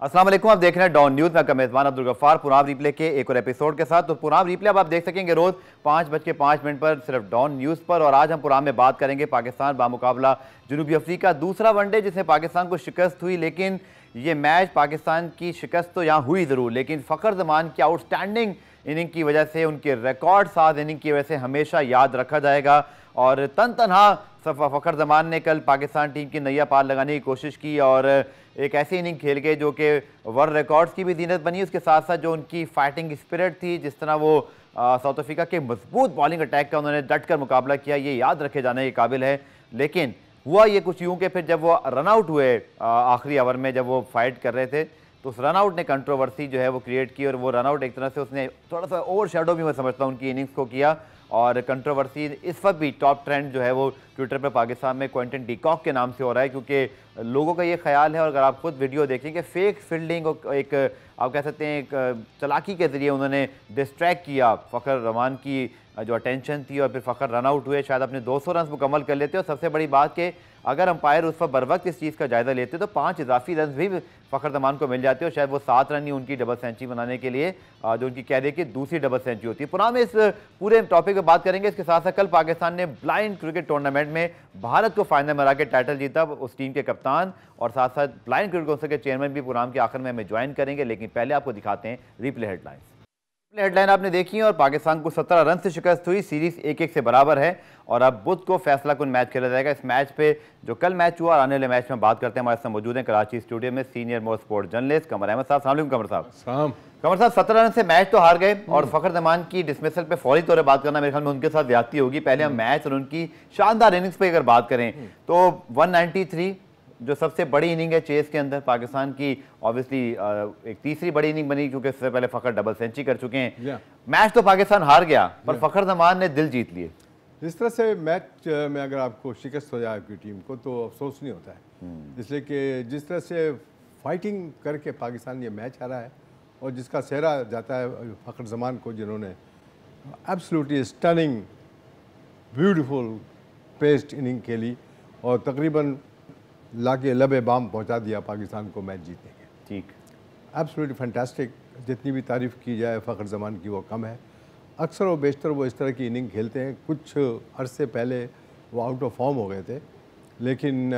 अस्सलाम वालेकुम, आप देख रहे हैं डॉन न्यूज़। मैं मेज़बान अब्दुल गफ्फार पुराव रिप्ले के एक और एपिसोड के साथ। तो पुराव रिप्ले अब आप देख सकेंगे रोज़ 5:05 पर सिर्फ डॉन न्यूज़ पर। और आज हम पुराव में बात करेंगे पाकिस्तान बामुकाबला जनूबी अफ्रीका दूसरा वनडे जिसमें पाकिस्तान को शिकस्त हुई। लेकिन ये मैच पाकिस्तान की शिकस्त तो यहाँ हुई ज़रूर, लेकिन फ़खर जमान की आउटस्टैंडिंग इनिंग की वजह से, उनके रिकॉर्ड साथ इनिंग की वजह से हमेशा याद रखा जाएगा। और तनहा फ़खर जमान ने कल पाकिस्तान टीम की नैया पार लगाने की कोशिश की और एक ऐसी इनिंग खेल गए जो कि वर्ल्ड रिकॉर्ड्स की भी जीनत बनी। उसके साथ साथ जो उनकी फाइटिंग स्पिरिट थी, जिस तरह वो साउथ अफ्रीका के मजबूत बॉलिंग अटैक का उन्होंने डट कर मुकाबला किया, ये याद रखे जाने के काबिल है। लेकिन हुआ ये कुछ यूँ कि फिर जब वो रन आउट हुए आखिरी ओवर में, जब वो फाइट कर रहे थे, तो उस रन आउट ने कंट्रोवर्सी जो है वो क्रिएट की। और वो रन आउट एक तरह से उसने थोड़ा सा ओवर शेडो भी मैं समझता हूँ उनकी इनिंग्स को किया। और कंट्रोवर्सी इस वक्त भी टॉप ट्रेंड जो है वो ट्विटर पर पाकिस्तान में क्विंटन डीकॉक के नाम से हो रहा है, क्योंकि लोगों का ये ख्याल है, और अगर आप खुद वीडियो देखें कि फेक फील्डिंग और एक आप कह सकते हैं एक चालाकी के ज़रिए उन्होंने डिस्ट्रैक्ट किया फ़खर जमान की जो अटेंशन थी, और फिर फ़खर रन आउट हुए। शायद अपने 200 रन मुकम्मल कर लेते। और सबसे बड़ी बात कि अगर अंपायर उस पर बर वक्त इस चीज़ का जायज़ा लेते तो 5 इजाफी रन भी फ़खर जमान को मिल जाते, और शायद वो 7 रन ही उनकी डबल सेंचुरी बनाने के लिए जो उनकी कैरियर की दूसरी डबल सेंचुरी होती है। पुराने में इस पूरे टॉपिक पर बात करेंगे। इसके साथ साथ कल पाकिस्तान ने ब्लाइंड क्रिकेट टूर्नामेंट में भारत को फाइनल में हरा के टाइटल जीता। उस टीम के कप्तान और साथ साथ ब्लाइंड क्रिकेट काउंसिल के चेयरमैन भी प्रोग्राम के आखिर में हमें ज्वाइन करेंगे। लेकिन पहले आपको दिखाते हैं रिप्ले हेडलाइंस। हेडलाइन आपने देखी है, और पाकिस्तान को 17 रन से शिकस्त हुई। सीरीज 1-1 से बराबर है, और अब बुध को फैसला कुन मैच खेला जाएगा। इस मैच पे जो कल मैच हुआ और आने वाले मैच में बात करते हैं। हमारे साथ मौजूद हैं कराची स्टूडियो में सीनियर मोस्ट स्पोर्ट जर्नलिस्ट कमर अहमद साहब। अस्सलाम वालेकुम कमर साहब। कमर साहब, 17 रन से मैच तो हार गए, और फ़खर जमान की डिसमिसल पे फौरी तौर पर बात करना मेरे ख्याल में उनके साथ ज्यादती होगी। पहले हम मैच और उनकी शानदार इनिंग्स पे अगर बात करें तो 193 जो सबसे बड़ी इनिंग है चेस के अंदर पाकिस्तान की, ऑब्वियसली एक तीसरी बड़ी इनिंग बनी, क्योंकि इससे पहले फ़खर डबल सेंचुरी कर चुके हैं। मैच तो पाकिस्तान हार गया, पर फ़खर जमान ने दिल जीत लिए। इस तरह से मैच में अगर आपको शिकस्त हो जाए आपकी टीम को तो अफसोस नहीं होता है, इसलिए कि जिस तरह से फाइटिंग करके पाकिस्तान ये मैच हारा है, और जिसका सेहरा जाता है फ़खर जमान को, जिन्होंने absolutely stunning beautiful paced inning खेली और तकरीबन लाके लबे बाम पहुंचा दिया पाकिस्तान को मैच जीतने के। ठीक, एब्सोल्युटली फैंटास्टिक। जितनी भी तारीफ़ की जाए फ़खर जमान की वो कम है। अक्सर व बेशतर वो इस तरह की इनिंग खेलते हैं। कुछ अरसे पहले वो आउट ऑफ फॉर्म हो गए थे, लेकिन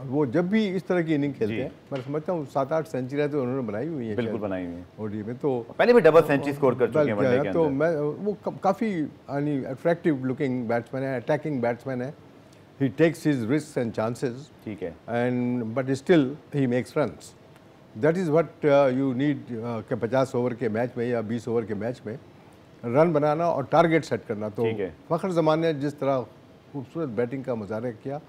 वो जब भी इस तरह की इनिंग खेलते हैं, मैं समझता हूँ 7-8 सेंचुरी तो उन्होंने बनाई हुई है, बिल्कुल बनाई हुई है ओडी में। तो पहले भी डबल सेंचुरी स्कोर कर चुके हैं वनडे के तो अंदर। मैं वो काफ़ी यानी अट्रैक्टिव लुकिंग बैट्समैन है, अटैकिंग बैट्समैन है। He takes his risk and chances, ठीक है, and but still he makes runs. That is what you need के 50 ओवर के मैच में या 20 ओवर के मैच में रन बनाना और टारगेट सेट करना। तो फ़खर जमान ने जिस तरह खूबसूरत बैटिंग का मुजाहरा किया,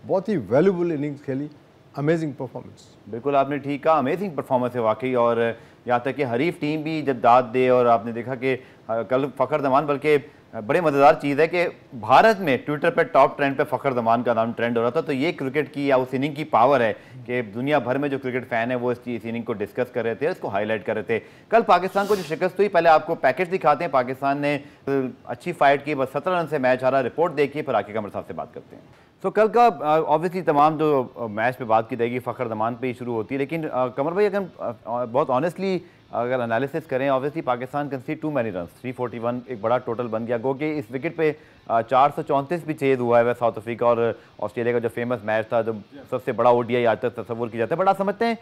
बहुत ही वैल्यूबल इनिंग्स खेली, अमेजिंग परफॉर्मेंस। बिल्कुल आपने ठीक कहा, अमेजिंग परफॉर्मेंस है वाकई। और यहाँ तक कि हरीफ टीम भी जब दाद दे, और आपने देखा कि कल फ़खर जमान, बल्कि बड़े मज़ेदार चीज़ है कि भारत में ट्विटर पर टॉप ट्रेंड पे फ़खर जमान का नाम ट्रेंड हो रहा था। तो ये क्रिकेट की या उस इनिंग की पावर है कि दुनिया भर में जो क्रिकेट फ़ैन है वो इस इनिंग को डिस्कस कर रहे थे, इसको हाईलाइट कर रहे थे। कल पाकिस्तान को जो शिकस्त हुई, पहले आपको पैकेज दिखाते हैं। पाकिस्तान ने अच्छी फाइट की, बस 17 रन से मैच हारा। रिपोर्ट देखिए, फिर आके कमर साहब से बात करते हैं। तो कल का ऑब्वियसली तमाम जो मैच पे बात की जाएगी फ़खर जमान पे ही शुरू होती है। लेकिन कमर भाई, अगर बहुत ऑनेस्टली अगर एनालिसिस करें, obviously Pakistan concede too many run, 341 एक बड़ा टोटल बन गया। गो कि इस विकेट पे 434 भी चेज हुआ है। वह साउथ अफ्रीका और ऑस्ट्रेलिया का जो फेमस मैच था, जो सबसे बड़ा ओडीआई आज तक तस्वुर किया जाता है, बड़ा समझते हैं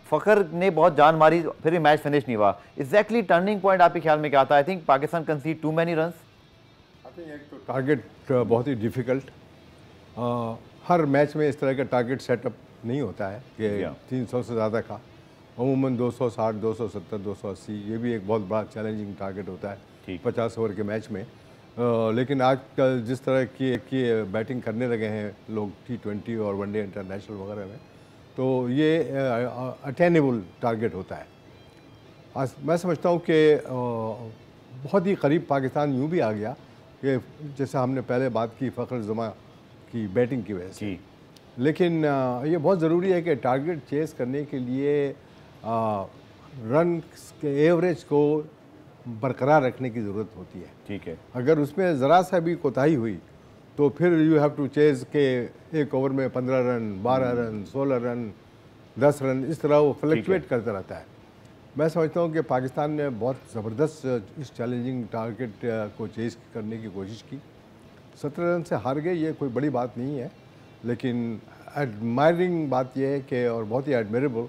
फ़खर ने बहुत जान मारी, फिर भी मैच फिनिश नहीं हुआ। एग्जैक्टली टर्निंग पॉइंट आपके ख्याल में क्या था? I think Pakistan concede too many run. I think एक तो टारगेट बहुत ही डिफ़िकल्ट, हर मैच में इस तरह का टारगेट सेटअप नहीं होता है कि 300 से ज़्यादा का। अमूमन 260, 270, 280 ये भी एक बहुत बड़ा चैलेंजिंग टारगेट होता है 50 ओवर के मैच में। लेकिन आजकल जिस तरह की बैटिंग करने लगे हैं लोग T20 और वनडे इंटरनेशनल वगैरह में, तो ये अटेनेबल टारगेट होता है। आज मैं समझता हूँ कि बहुत ही करीब पाकिस्तान यूँ भी आ गया कि जैसे हमने पहले बात की फ़खर जमान की बैटिंग की वजह से, लेकिन ये बहुत ज़रूरी है कि टारगेट चेस करने के लिए रन के एवरेज को बरकरार रखने की ज़रूरत होती है। ठीक है, अगर उसमें ज़रा सा भी कोताही हुई तो फिर यू हैव टू चेज़ के एक ओवर में 15 रन, 12 रन, 16 रन, 10 रन, इस तरह वो फ्लक्चुएट करता रहता है। मैं समझता हूँ कि पाकिस्तान ने बहुत ज़बरदस्त इस चैलेंजिंग टारगेट को चेस करने की कोशिश की। 17 रन से हार गए, ये कोई बड़ी बात नहीं है, लेकिन एडमायरिंग बात यह है कि, और बहुत ही एडमायरेबल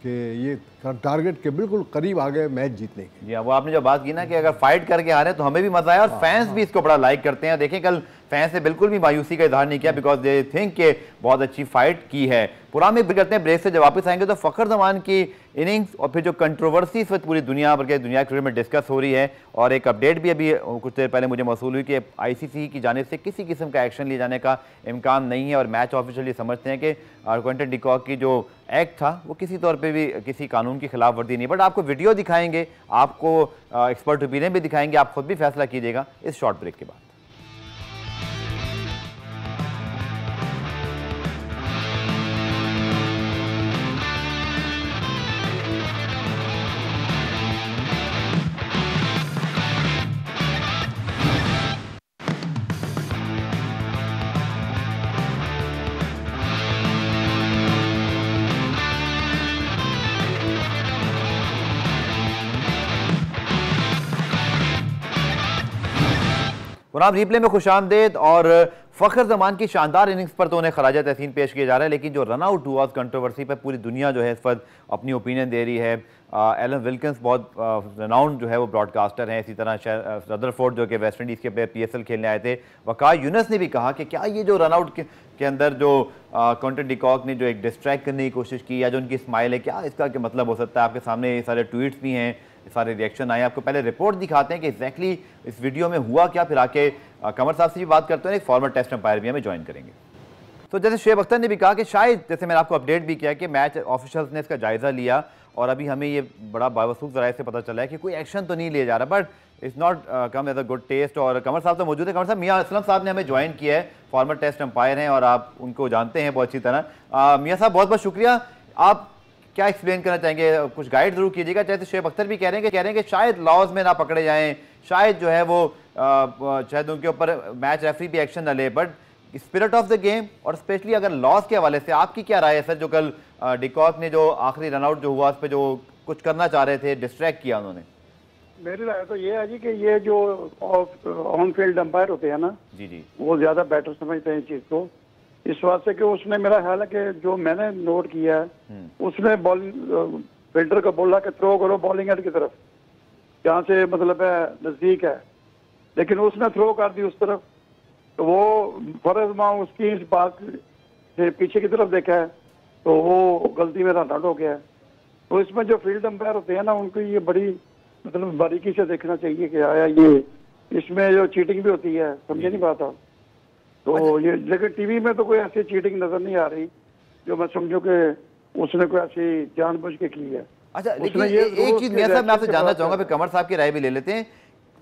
कि ये टारगेट के बिल्कुल करीब आ गए मैच जीतने के। जी, वो आपने जो बात की ना कि अगर फाइट करके हारे तो हमें भी मजा आया, और फैंस भी इसको बड़ा लाइक करते हैं। देखिए कल फैंस ने बिल्कुल भी मायूसी का इजहार नहीं किया, बिकॉज दे थिंक के बहुत अच्छी फाइट की है। पुराने में करते हैं ब्रेक से, जब वापस आएंगे तो फ़खर जमान की इनिंग्स और फिर जो कंट्रोवर्सी इस वक्त पूरी दुनिया भर के दुनिया क्रिकेट में डिस्कस हो रही है, और एक अपडेट भी अभी कुछ देर पहले मुझे मौसूल हुई कि ICC की जानिब से किसी किस्म का एक्शन लिए जाने का इम्कान नहीं है, और मैच ऑफिशियली समझते हैं कि क्विंटन डिकॉक की जो एक्ट था वो किसी तौर पे भी किसी कानून की खिलाफ वर्जी नहीं। बट आपको वीडियो दिखाएंगे, आपको एक्सपर्ट ओपिनियन भी दिखाएंगे, आप खुद भी फैसला कीजिएगा इस शॉर्ट ब्रेक के बाद। पुराब रिप्ले में खुशामदेद। और फ़खर जमान की शानदार इनिंग्स पर तो उन्हें खराजा तहसीन पेश किया जा रहा है, लेकिन जो रन आउट हुआ उस कंट्रोवर्सी पर पूरी दुनिया जो है इस वक्त अपनी ओपिनियन दे रही है। एलन विल्किंस बहुत रनाउंड जो है वो ब्रॉडकास्टर हैं, इसी तरह रदरफोर्ड जो कि वेस्ट इंडीज़ के प्लेयर PSL खेलने आए थे, वक़ार यूनुस ने भी कहा कि क्या ये जो रन आउट के अंदर जो क्विंटन डिकॉक ने जो एक डिस्ट्रैक्ट करने की कोशिश की, या जो उनकी स्माइल है, क्या इसका क्या मतलब हो सकता है। आपके सामने ये सारे ट्वीट्स भी हैं, सारे रिएक्शन आए। आपको पहले रिपोर्ट दिखाते हैं कि एग्जैक्टली इस वीडियो में हुआ क्या, फिर आके कमर साहब से भी बात करते हैं, एक फॉर्मर टेस्ट अंपायर भी हमें ज्वाइन करेंगे। तो जैसे शुएब अख्तर ने भी कहा कि शायद, जैसे मैंने आपको अपडेट भी किया कि मैच ऑफिशियल्स ने इसका जायज़ा लिया, और अभी हमें ये बड़ा बावसूख ज़राए से पता चला है कि कोई एक्शन तो नहीं लिया जा रहा, but it's not come as a good test. और कमर साहब तो मौजूद है। कमर साहब, मियाँ असलम साहब ने हमें ज्वाइन किया है, फॉर्मर टेस्ट अंपायर हैं और आप उनको जानते हैं बहुत अच्छी तरह। मियाँ साहब बहुत बहुत शुक्रिया। आप क्या एक्सप्लेन करना चाहेंगे, कुछ गाइड जरूर कीजिएगा। जैसे शुएब अख्तर भी कह रहे हैं कि शायद लॉज में ना पकड़े जाएं, शायद जो है वो शायद उनके ऊपर मैच रेफरी भी एक्शन ना ले, but spirit of the game और स्पेशली अगर लॉस के हवाले से आपकी क्या राय है सर, जो कल डिकॉक ने जो आखिरी रनआउट जो हुआ उस पर जो कुछ करना चाह रहे थे, डिस्ट्रैक्ट किया उन्होंने? मेरी राय तो ये है जी कि ये जो ऑन फील्ड अंपायर होते हैं ना, जी वो ज्यादा बेटर समझते हैं इस चीज को, इस वास्ते कि उसने, मेरा ख्याल है कि जो मैंने नोट किया है उसने बॉलिंग फील्डर को बोला कि थ्रो करो बॉलिंग एंड की तरफ, जहाँ से मतलब है नजदीक है, लेकिन उसने थ्रो कर दी उस तरफ, तो वो फर्ज माँ उसकी इस बात से पीछे की तरफ देखा है तो वो गलती में रन आउट हो गया है। तो इसमें जो फील्ड अंपायर होते हैं ना, उनको ये बड़ी मतलब बारीकी से देखना चाहिए कि आया ये इसमें जो चीटिंग भी होती है, समझे नहीं पाता। तो ये लेकिन टीवी में तो कोई ऐसी चीटिंग नजर नहीं आ रही जो मैं समझूं कि उसने कोई ऐसी जानबूझ के की है। अच्छा, लेकिन एक चीज मियां साहब मैं आपसे जानना चाहूंगा, फिर कमर साहब की राय भी ले लेते हैं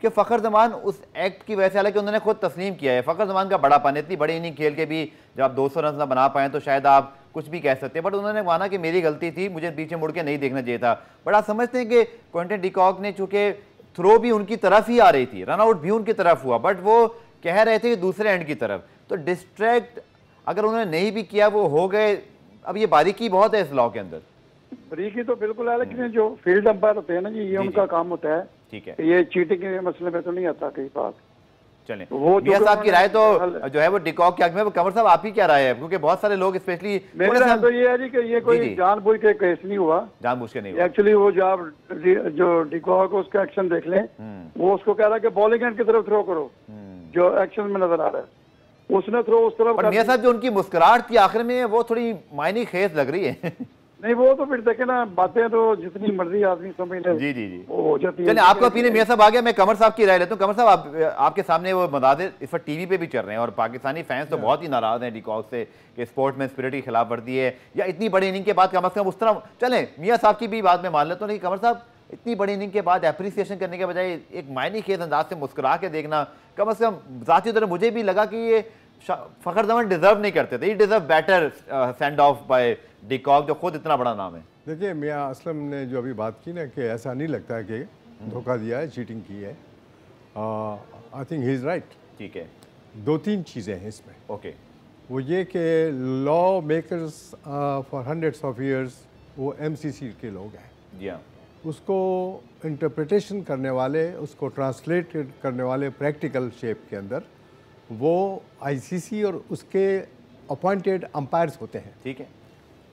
कि फ़खर जमान उस एक्ट की वजह से, हालांकि उन्होंने खुद तस्लीम किया है, फ़खर जमान का बड़ापन, इतनी बड़ी इनिंग खेल के भी जब आप 200 रन ना बना पाए तो शायद आप कुछ भी कह सकते हैं, बट उन्होंने माना कि मेरी गलती थी, मुझे पीछे मुड़ के नहीं देखना चाहिए था। बट आप समझते हैं कि क्विंटन डिकॉक ने, चूंकि थ्रो भी उनकी तरफ ही आ रही थी, रन आउट भी उनकी तरफ हुआ, बट वो कह रहे थे कि दूसरे एंड की तरफ, तो डिस्ट्रैक्ट अगर उन्होंने नहीं भी किया वो हो गए। अब ये बारीकी बहुत है इस लॉ के अंदर। बारीकी तो बिल्कुल है, लेकिन जो फील्ड अंपायर होते हैं ना जी, ये उनका काम होता है, ठीक है, ये चीटिंग के मसले में तो नहीं आता कई बात। चलें, मियां साहब की राय तो जो है वो डिकॉक के हक में। कमर साहब आपकी क्या राय है, क्योंकि बहुत सारे लोग स्पेशली मेरे राय तो ये है जी कि ये कोई जानबूझ के केस नहीं हुआ, जानबूझ के नहीं हुआ। एक्चुअली वो जो डिकॉक उसका एक्शन देख लें, वो उसको कह रहा है कि बॉलिंग एंड की तरफ थ्रो करो, जो एक्शन में नजर आ रहा है उसने थ्रो उस तरफ। मियां साहब जो उनकी मुस्कुराहट थी आखिर में, वो थोड़ी मायने खेज लग रही है। नहीं, वो तो फिर देखे ना, बातें तो जितनी मर्जी आदमी समझ ले जी वो हो जाती है। चलिए, आपका ओपिनियन मियां साहब आ गया, मैं कमर साहब की राय लेता हूँ। कमर साहब, आपके सामने वो मदादिर इस पर टीवी पे भी चल रहे हैं और पाकिस्तानी फैंस तो बहुत ही नाराज हैं डिकॉक से कि स्पोर्ट में स्पिरिट की खिलाफ वर्जी है, या इतनी बड़ी इनिंग के बाद कम अज कम उस तरह चलें। मियां साहब की भी बात में मान लेता हूँ, लेकिन कमर साहब इतनी बड़ी इनिंग के बाद एप्रिसिएशन करने के बजाय एक मायने खेज अंदाज से मुस्कुरा के देखना, कम अज कम जाती तरह मुझे भी लगा कि ये फ़खर जमान डिजर्व नहीं करते थे, ये deserve better send off by de Kock, जो खुद इतना बड़ा नाम है। देखिए, मियां असलम ने जो अभी बात की ना कि ऐसा नहीं लगता है कि धोखा दिया है, चीटिंग की है, I think he is right. ठीक है, दो तीन चीज़ें हैं इसमें। ओके, वो ये कि law makers for hundreds of years वो MCC के लोग हैं। जी हाँ, उसको इंटरप्रिटेशन करने वाले, उसको ट्रांसलेट करने वाले प्रैक्टिकल शेप के अंदर वो ICC और उसके अपॉइंटेड अंपायर्स होते हैं। ठीक है।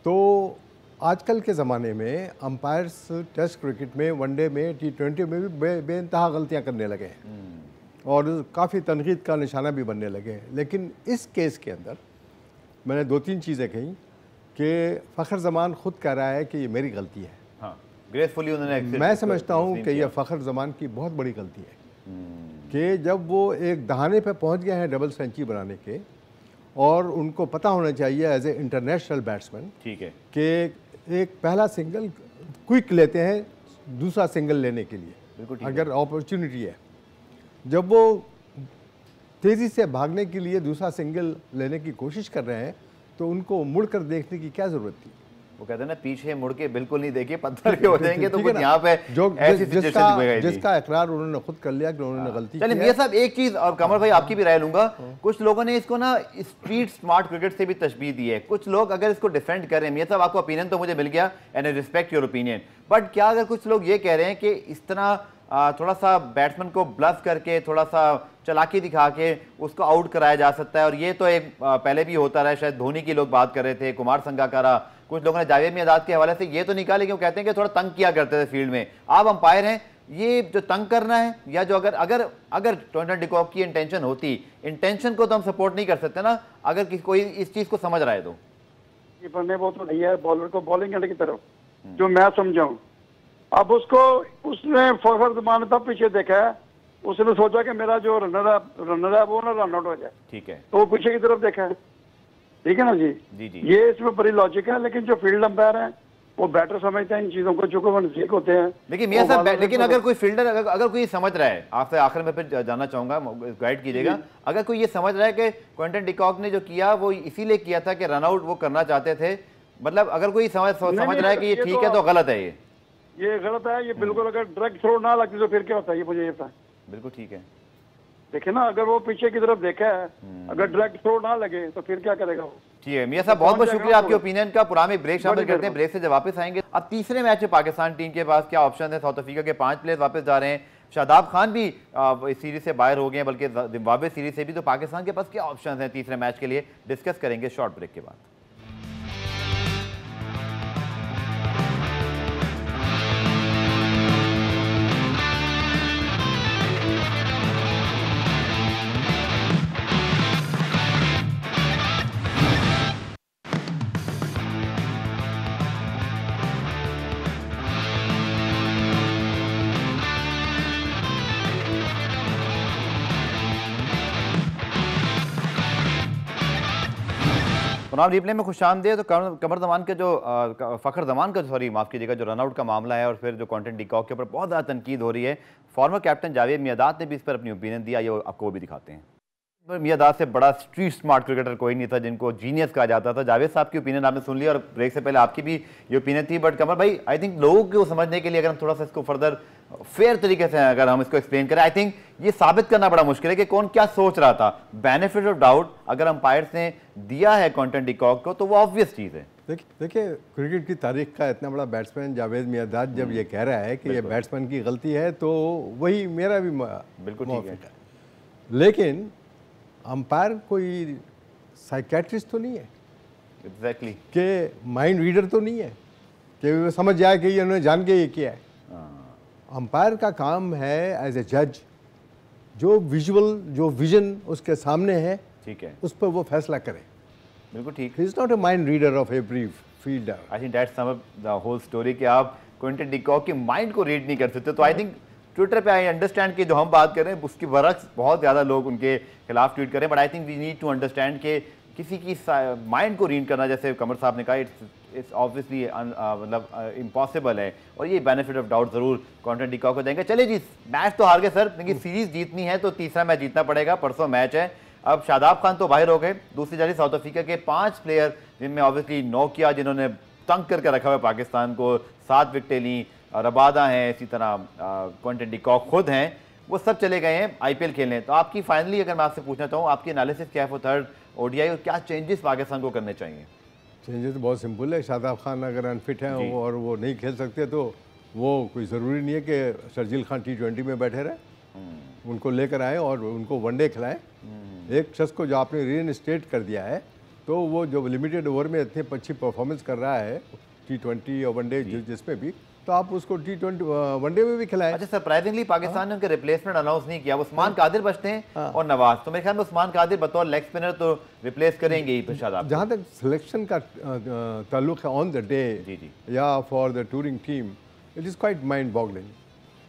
तो आजकल के ज़माने में अंपायर्स टेस्ट क्रिकेट में, वनडे में, T20 में भी बेइंतहा गलतियां करने लगे हैं और काफ़ी तनकीद का निशाना भी बनने लगे हैं। लेकिन इस केस के अंदर मैंने 2-3 चीज़ें कही कि फ़खर जमान खुद कह रहा है कि ये मेरी गलती है। हाँ, ग्रेसफुली उन्होंने मैं समझता हूँ कि यह फ़खर जमान की बहुत बड़ी गलती है कि जब वो एक दहाने पे पहुँच गए हैं डबल सेंचुरी बनाने के, और उनको पता होना चाहिए एज ए इंटरनेशनल बैट्समैन, ठीक है, कि एक पहला सिंगल क्विक लेते हैं दूसरा सिंगल लेने के लिए, बिल्कुल ठीक अगर अपॉर्चुनिटी है। जब वो तेज़ी से भागने के लिए दूसरा सिंगल लेने की कोशिश कर रहे हैं तो उनको मुड़कर देखने की क्या ज़रूरत थी? वो कहते हैं ना, पीछे मुड़ के बिल्कुल नहीं देखिए, पत्थर के हो जाएंगे। तो ठीक है कुछ ना? यहाँ पे जो ऐसी सिचुएशन हो गई थी। जिसका इकरार उन्होंने खुद कर लिया कि उन्होंने गलती की चलिए है। मियां साहब, एक चीज और कमर भाई आपकी भी राय लूंगा। कुछ लोगों ने इसको ना स्ट्रीट स्मार्ट क्रिकेट से भी तशबीह दी है। कुछ लोग अगर इसको डिफेंड करें, मियां साहब आपका ओपिनियन तो मुझे मिल गया and I respect your opinion, but क्या अगर कुछ लोग ये कह रहे हैं कि इस तरह थोड़ा सा बैट्समैन को ब्लफ करके, थोड़ा सा चालाकी दिखा के उसको आउट कराया जा सकता है, और ये तो एक पहले भी होता रहा है, शायद धोनी की लोग बात कर रहे थे, कुमार संगकारा, कुछ लोगों ने जावेद मियांदाद के हवाले से ये तो निकाले कि वो कहते हैं कि थोड़ा तंग किया करते थे फील्ड में। आप अंपायर हैं, ये जो तंग करना है, या जो अगर अगर अगर टॉन्टन डिकॉक की इंटेंशन होती, इंटेंशन को तो हम सपोर्ट नहीं कर सकते ना, अगर कोई इस चीज को समझ रहा है तो कीपर ने वो तो नहीं है, बॉलर को बॉलिंग एंड की तरफ जो मैं समझाऊं। अब उसको उसने फखर जमान तब पीछे देखा है, उसने सोचा कि मेरा जो रनर है वो ना रन आउट हो जाए, ठीक है, तो वो पीछे की तरफ देखा है। ठीक है ना जी? जी। ये इसमें बड़ी लॉजिक है। लेकिन जो फील्ड अंपायर हैं वो बेटर समझते हैं इन चीजों को, जो वो नजदीक होते हैं। लेकिन मियां साहब, लेकिन अगर कोई फील्डर, अगर कोई समझ रहा है, आपसे आखिर में फिर जानना चाहूंगा, गाइड कीजिएगा, अगर कोई ये समझ रहा है कि क्विंटन डिकॉक ने जो किया वो इसीलिए किया था कि रन आउट वो करना चाहते थे, मतलब अगर कोई समझ रहा है कि ये ठीक है तो गलत है, ये गलत है, ये बिल्कुल। अगर डायरेक्ट थ्रो ना लगती तो फिर क्या होता है, ये मुझे ये बताएं। बिल्कुल ठीक है। देखिए ना, अगर वो पीछे की तरफ देखा है, अगर डायरेक्ट थ्रो ना लगे तो फिर क्या करेगा वो? ठीक है मियां साहब, बहुत बहुत शुक्रिया आपके ओपिनियन का। पुराने ब्रेक शामिल करते हैं, ब्रेक से जब वापस आएंगे। अब तीसरे मैच में पाकिस्तान टीम के पास क्या ऑप्शन है? साउथ अफ्रीका के 5 प्लेयर वापस जा रहे हैं, शादाब खान भी इस सीरीज से बाहर हो गए हैं, बल्कि जिम्बाब्वे सीरीज से भी। तो पाकिस्तान के पास क्या ऑप्शन है तीसरे मैच के लिए, डिस्कस करेंगे शॉर्ट ब्रेक के बाद। पुनाम रिप्ले में खुशामदीद। तो कमर जमान के जो फ़खर जमान का, सॉरी माफ़ कीजिएगा, जो रनआउट का मामला है और फिर जो कॉन्टेंट डिकॉक के ऊपर बहुत ज़्यादा तनकीद हो रही है, फॉर्मर कैप्टन जावेद मियांदाद ने भी इस पर अपनी ओपिनियन दिया, ये आपको वो भी दिखाते हैं। मियांदाद से बड़ा स्ट्रीट स्मार्ट क्रिकेटर कोई नहीं था, जिनको जीनियस कहा जाता था। जावेद साहब की ओपिनियन आपने सुन लिया और ब्रेक से पहले आपकी भी ये ओपिनियन थी, बट कमर भाई, आई थिंक लोगों को समझने के लिए अगर हम थोड़ा सा इसको फर्दर फेयर तरीके से अगर हम इसको एक्सप्लेन करें, आई थिंक ये साबित करना बड़ा मुश्किल है कि कौन क्या सोच रहा था। बेनिफिट ऑफ डाउट अगर अंपायर्स ने दिया है कॉन्टेंट डिकॉक को तो वो ऑब्वियस चीज़ है। देखिए क्रिकेट की तारीख का इतना बड़ा बैट्समैन जावेद मियांदाद जब ये कह रहा है कि ये बैट्समैन की गलती है, तो वही मेरा भी बिल्कुल ठीक है। लेकिन अंपायर कोई साइकेट्रिस्ट तो नहीं है, एग्जैक्टली, कि माइंड रीडर तो नहीं है कि वो समझ जाए कि ये उन्होंने जान के ये किया है। अंपायर का काम है एज ए जज, जो विजुअल, जो विजन उसके सामने है, ठीक है, उस पर वो फैसला करे। बिल्कुल ठीक। He is not a mind reader of every fielder. I think that's sum the whole story कि आप क्विंटन डिकॉक के माइंड को रीड नहीं कर सकते। तो आई थिंक ट्विटर पे आई अंडरस्टैंड कि जो हम बात कर रहे हैं उसकी बरक्स बहुत ज़्यादा लोग उनके खिलाफ ट्वीट करें, but I think we need to understand कि किसी की माइंड को रीड करना, जैसे कमर साहब ने कहा, इट्स ऑब्वियसली मतलब इम्पॉसिबल है, और ये बेनिफिट ऑफ डाउट ज़रूर कॉन्टेंट डिकॉक को देंगे। चलिए जी, मैच तो हार गए सर, लेकिन सीरीज़ जीतनी है तो तीसरा मैच जीतना पड़ेगा। परसों मैच है। अब शादाब खान तो बाहर हो गए, दूसरी जारी साउथ अफ्रीका के 5 प्लेयर, जिनमें ऑब्वियसली नोकिया जिन्होंने तंग करके रखा हुआ पाकिस्तान को, 7 विकेटें ली, रबादा हैं, इसी तरह क्विंटन डिकॉक खुद हैं, वो सब चले गए हैं IPL खेलने। तो आपकी फाइनली अगर मैं आपसे पूछना चाहूँ, आपकी एनालिसिस क्या है फॉर थर्ड ODI और क्या चेंजेस पाकिस्तान को करने चाहिए? चेंजेस तो बहुत सिंपल है। शादाब खान अगर अनफिट हैं और वो नहीं खेल सकते तो वो कोई ज़रूरी नहीं है कि शर्जील खान T20 में बैठे रहे। उनको लेकर आए और उनको वनडे खिलाएं। एक शख्स को जो आपने रीइंस्टेट कर दिया है तो वो जो लिमिटेड ओवर में इतनी अच्छी परफॉर्मेंस कर रहा है T20 और वनडे जिसमें भी, तो आप उसको T20 वनडे में भी खिलाएं। अच्छा, सरप्राइजिंगली पाकिस्तान ने उनके रिप्लेसमेंट अनाउंस नहीं किया। उस्मान कादिर बचते हैं और नवाज, तो मेरे ख्याल में उस्मान कादिर बतौर लेग स्पिनर तो रिप्लेस करेंगे ही शादाब। जहाँ तक सिलेक्शन का ताल्लुक है ऑन द डे या for the touring team, it is quite mind boggling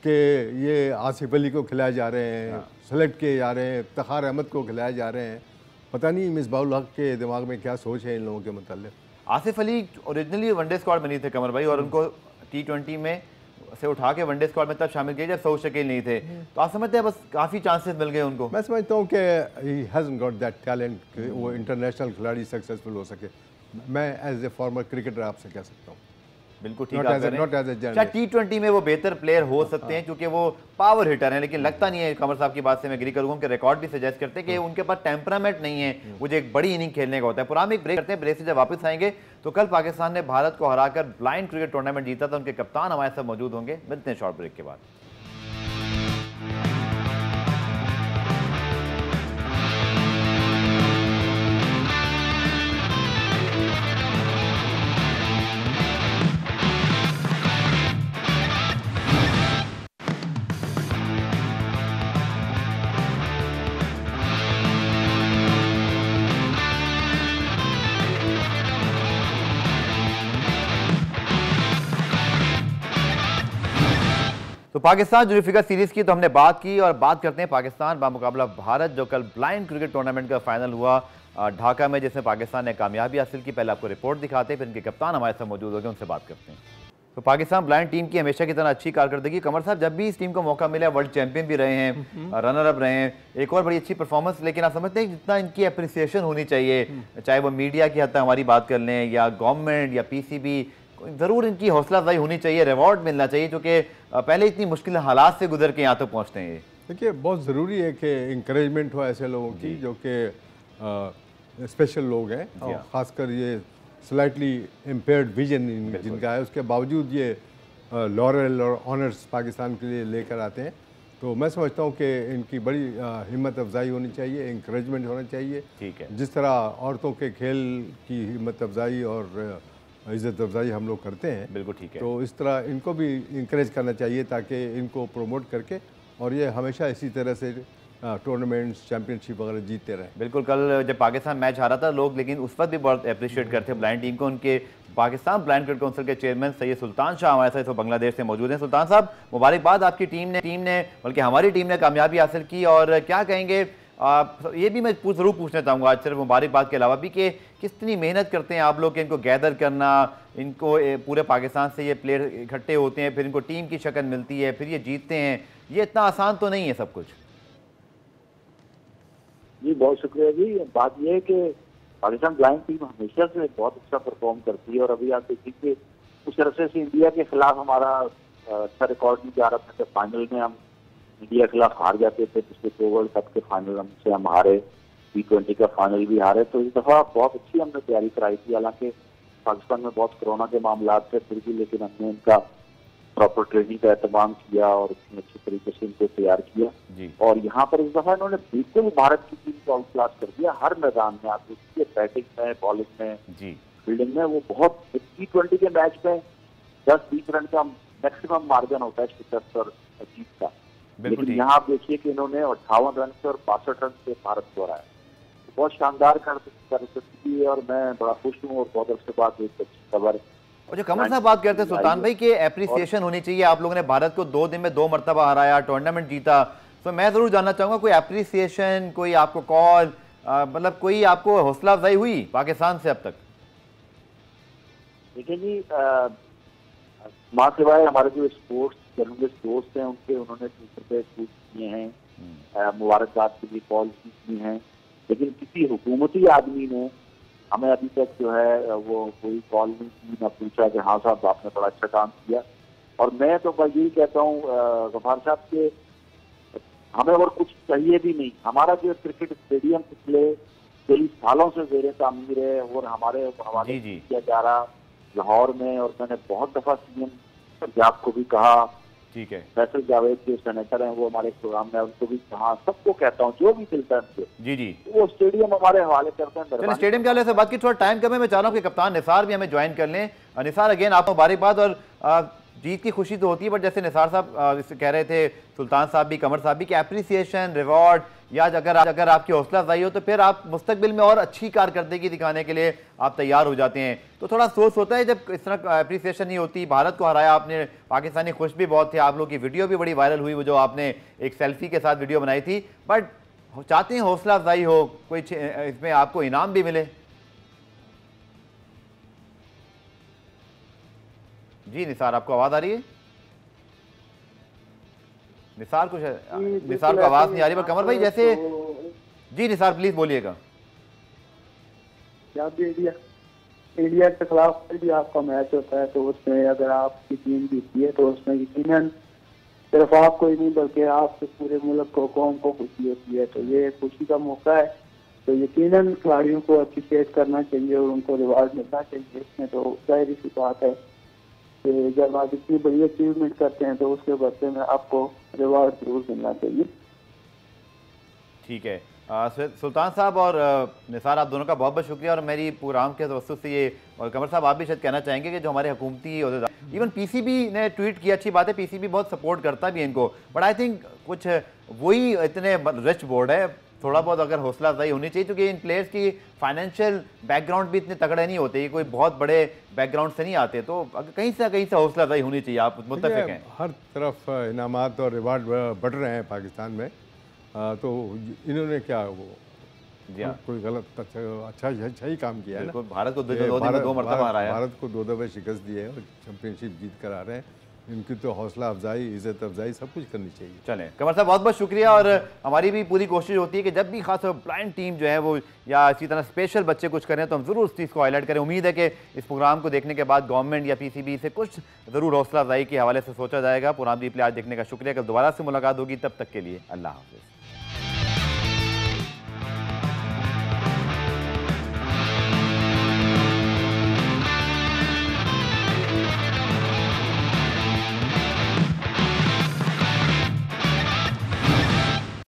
कि ये आसिफ अली को खिलाए जा रहे हैं, सेलेक्ट किए जा रहे हैं, इफ्तिखार अहमद को खिलाए जा रहे हैं। पता नहीं मिसबाहुल हक के दिमाग में क्या सोच है इन लोगों के मतलब। Asif Ali originally one day squad में नहीं थे कमर भाई, और उनको T20 में से उठा के वनडे स्क्वाड में तब शामिल किया जब सऊद शकील नहीं थे। तो आप समझते हैं बस काफ़ी चांसेस मिल गए उनको? मैं समझता हूँ कि ही हैज़न्ट गॉट दैट टैलेंट कि वो इंटरनेशनल खिलाड़ी सक्सेसफुल हो सके। मैं एज ए फॉर्मर क्रिकेटर आपसे कह सकता हूँ। बिल्कुल ठीक है। शायद T20 में वो बेहतर प्लेयर हो सकते हैं क्योंकि वो पावर हिटर हैं, लेकिन लगता नहीं है, कमर साहब की बात से मैं एग्री करूंगा, उनके रिकॉर्ड भी सजेस्ट करते हैं कि उनके पास टेम्परामेंट नहीं है, वो जो एक बड़ी इनिंग खेलने का होता है। पुराने एक ब्रेक करते हैं, ब्रेक से जब वापस आएंगे तो कल पाकिस्तान ने भारत को हराकर ब्लाइंड क्रिकेट टूर्नामेंट जीता था, उनके कप्तान हमारे साथ मौजूद होंगे। मिलते हैं शॉर्ट ब्रेक के बाद। तो पाकिस्तान जुल्फिकार सीरीज की तो हमने बात की, और बात करते हैं पाकिस्तान बामुकाबला भारत जो कल ब्लाइंड क्रिकेट टूर्नामेंट का फाइनल हुआ ढाका में, जिसमें पाकिस्तान ने कामयाबी हासिल की। पहले आपको रिपोर्ट दिखाते हैं, फिर इनके कप्तान हमारे साथ मौजूद होंगे, उनसे बात करते हैं। तो पाकिस्तान ब्लाइंड टीम की हमेशा की तरह अच्छी कारकर्दगी। कमर साहब, जब भी इस टीम को मौका मिला, वर्ल्ड चैंपियन भी रहे हैं, रनर अप रहे हैं, एक और बड़ी अच्छी परफॉर्मेंस, लेकिन आप समझते हैं जितना इनकी अप्रिसिएशन होनी चाहिए, चाहे वो मीडिया की हद तक हमारी बात कर लें या गवर्नमेंट या PCB, ज़रूर इनकी हौसला अफजाई होनी चाहिए, रिवॉर्ड मिलना चाहिए, क्योंकि पहले इतनी मुश्किल हालात से गुजर के यहाँ तक पहुँचते हैं। ये देखिए, बहुत ज़रूरी है कि इंकरेजमेंट हो ऐसे लोगों की जो कि स्पेशल लोग हैं, और ख़ासकर ये स्लाइटली इम्पेयर्ड विजन जिनका है, उसके बावजूद ये लॉरेल और ऑनर्स पाकिस्तान के लिए लेकर आते हैं। तो मैं समझता हूँ कि इनकी बड़ी हिम्मत अफजाई होनी चाहिए, इंकरेजमेंट होना चाहिए। ठीक है, जिस तरह औरतों के खेल की हिम्मत अफजाई और इज़्ज़त अफजाई हम लोग करते हैं, बिल्कुल ठीक है, तो इस तरह इनको भी इंकरेज करना चाहिए ताकि इनको प्रमोट करके और ये हमेशा इसी तरह से टूर्नामेंट्स, चैंपियनशिप वगैरह जीतते रहे। बिल्कुल, कल जब पाकिस्तान मैच हारा था लोग, लेकिन उस वक्त भी बहुत अप्रिशिएट करते हैं ब्लाइंड टीम को। उनके पाकिस्तान ब्लाइंड क्रिकेट काउंसिल के चेयरमैन सैयद सुल्तान शाह हमारे साथ बांग्लादेश से मौजूद हैं। सुल्तान साहब, मुबारकबाद, आपकी टीम ने बल्कि हमारी टीम ने कामयाबी हासिल की, और क्या कहेंगे ये भी मैं ज़रूर पूछना चाहूँगा आज सिर्फ मुबारकबाद के अलावा भी कि कितनी मेहनत करते हैं आप लोग कि इनको गैदर करना, इनको पूरे पाकिस्तान से ये प्लेयर इकट्ठे होते हैं, फिर इनको टीम की शक्ल मिलती है, फिर ये जीतते हैं, ये इतना आसान तो नहीं है सब कुछ। जी बहुत शुक्रिया जी। बात यह है कि पाकिस्तान ब्लाइंड टीम हमेशा से बहुत अच्छा परफॉर्म करती है, और अभी आप देखिए कि कुछ अरसे से इंडिया के खिलाफ हमारा अच्छा रिकॉर्ड नहीं जा रहा था। फाइनल में हम इंडिया के खिलाफ हार जाते थे, पिछले 2 वर्ल्ड कप के फाइनल हमसे हम हारे, T20 का फाइनल भी हारे। तो इस दफ़ा बहुत अच्छी हमने तैयारी कराई थी, हालांकि पाकिस्तान में बहुत कोरोना के मामला थे फिर भी, लेकिन हमने इनका प्रॉपर ट्रेनिंग का एहतमाम किया और इतने अच्छे तरीके से इनको तैयार किया। और यहाँ पर इस दफ़ा इन्होंने बिल्कुल भारत की टीम को आउट क्लास कर दिया हर मैदान में। आप देखिए, बैटिंग में, बॉलिंग में, फील्डिंग में, वो बहुत T20 के मैच में 10-20 रन का मैक्सिमम मार्जिन होता है शिकस्त और जीत का, लेकिन यहाँ आप देखिए कि इन्होंने 58 रन से और 62 रन से भारत को हराया। तो बहुत शानदार कारकर्दगी है और मैं बड़ा खुश हूँ, और बहुत अर्से बाद एक अच्छी खबर। और जो कमर साहब बात करते हैं सुल्तान भाई कि एप्रिसिएशन होनी चाहिए, आप लोगों ने भारत को 2 दिन में 2 मरतबा हराया, टूर्नामेंट जीता, तो मैं जरूर जानना चाहूंगा कोई एप्रिसिएशन, कोई आपको कॉल, मतलब कोई आपको हौसला अफजाई हुई पाकिस्तान से अब तक? देखिए जी, माँ सिवाय हमारे जो स्पोर्ट्स जर्नलिस्ट दोस्त हैं उन्होंने ट्विटर पे ट्वीट किए हैं, मुबारकबाद के लिए कॉल की हैं, लेकिन किसी हुकूमती आदमी ने हमें अभी तक जो है वो कोई कॉल नहीं की, ना पूछा कि हाँ साहब आपने बड़ा अच्छा काम किया। और मैं तो बस यही कहता हूँ गफार साहब के, हमें और कुछ चाहिए भी नहीं। हमारा जो क्रिकेट स्टेडियम पिछले कई सालों से ज़ेरे तामीर है और हमारे हवाले जी। किया जा रहा लाहौर में। और मैंने बहुत दफ़ा सीएम पंजाब को भी कहा, ठीक है फैसल जावेद जो सेनेटर हैं वो हमारे प्रोग्राम में, उनको भी कहा, सबको कहता हूँ जो भी मिलता है उनसे, जी वो स्टेडियम हमारे हवाले करते हैं। चलिए स्टेडियम के हवाले से बात की, थोड़ा टाइम कम है, मैं चाह रहा हूँ कि कप्तान निसार भी हमें ज्वाइन कर लें। निसार अगेन आपको मुबारकबाद। और जीत की खुशी तो होती है, बट जैसे निसार साहब कह रहे थे, सुल्तान साहब भी, कमर साहब भी, कि अप्रिसिएशन, रिवॉर्ड या अगर आपकी हौसला अफजाई हो तो फिर आप मुस्तकबिल में और अच्छी कारकर्दगी दिखाने के लिए आप तैयार हो जाते हैं। तो थोड़ा सोच होता है जब इस तरह अप्रिसिएशन नहीं होती। भारत को हराया आपने, पाकिस्तानी खुश भी बहुत थे, आप लोगों की वीडियो भी बड़ी वायरल हुई, वो जो आपने एक सेल्फी के साथ वीडियो बनाई थी, बट चाहते हैं हौसला अफजाई हो, कोई इसमें आपको इनाम भी मिले। जी निसार, आपको आवाज़ आ रही है? निसार कुछ निसार को आवाज़ नहीं आ रही, पर कमर भाई जैसे जी निसार प्लीज़ बोलिएगा। जब इंडिया के खिलाफ भी आपका मैच होता है तो उसमें अगर आपकी टीम जीतती है तो उसमें यकीनन सिर्फ आपको ही नहीं बल्कि आपके पूरे मुल्क को, कौम को खुशी होती है। तो ये खुशी का मौका है, तो यकीनन खिलाड़ियों को अप्रिशिएट करना चाहिए और उनको रिवार्ड मिलना चाहिए। इसमें तो जाहिर सी बात है कि जब आप इतनी बड़ी अचीवमेंट करते हैं तो उसके बदले में आपको रिवार्ड जरूर मिलना चाहिए। ठीक है सुल्तान साहब और निसार, आप दोनों का बहुत बहुत शुक्रिया। और मेरी प्रोग्राम के तवज्जो से ये, और कमर साहब आप भी शायद कहना चाहेंगे कि जो हमारे हुकूमती ओहदेदार, इवन पीसीबी ने ट्वीट किया, अच्छी बात है, पीसीबी बहुत सपोर्ट करता भी है इनको, बट आई थिंक कुछ वही इतने रिच बोर्ड है, थोड़ा बहुत अगर हौसला अफजाई होनी चाहिए, क्योंकि इन प्लेयर्स की फाइनेंशियल बैकग्राउंड भी इतने तगड़े नहीं होते, ये कोई बहुत बड़े बैकग्राउंड से नहीं आते, तो कहीं से हौसला अफजाई होनी चाहिए। आप मुत्तफिक हैं? हर तरफ इनामात और रिवार्ड बढ़ रहे हैं पाकिस्तान में, तो इन्होंने क्या वो जी हाँ, कोई गलत अच्छा ही काम किया है ना। भारत को दो मरतबा हराया, भारत को 2 दफे शिकस्त दी है और चैंपियनशिप जीत कर आ रहे हैं। इनकी तो हौसला अफजाई, इज़्ज़त अफजाई सब कुछ करनी चाहिए। चलें कमर साहब, बहुत बहुत शुक्रिया। और हमारी भी पूरी कोशिश होती है कि जब भी खास ब्लाइंड टीम जो है वो या इसी तरह स्पेशल बच्चे कुछ करें तो हम ज़रूर उस चीज़ को हाईलाइट करें। उम्मीद है कि इस प्रोग्राम को देखने के बाद गवर्नमेंट या पीसीबी से कुछ ज़रूर हौसला अफजाई के हवाले से सोचा जाएगा। प्रोग्राम रिप्ले आज देखने का शुक्रिया। कल दोबारा से मुलाकात होगी, तब तक के लिए अल्लाह हाफ़िज़।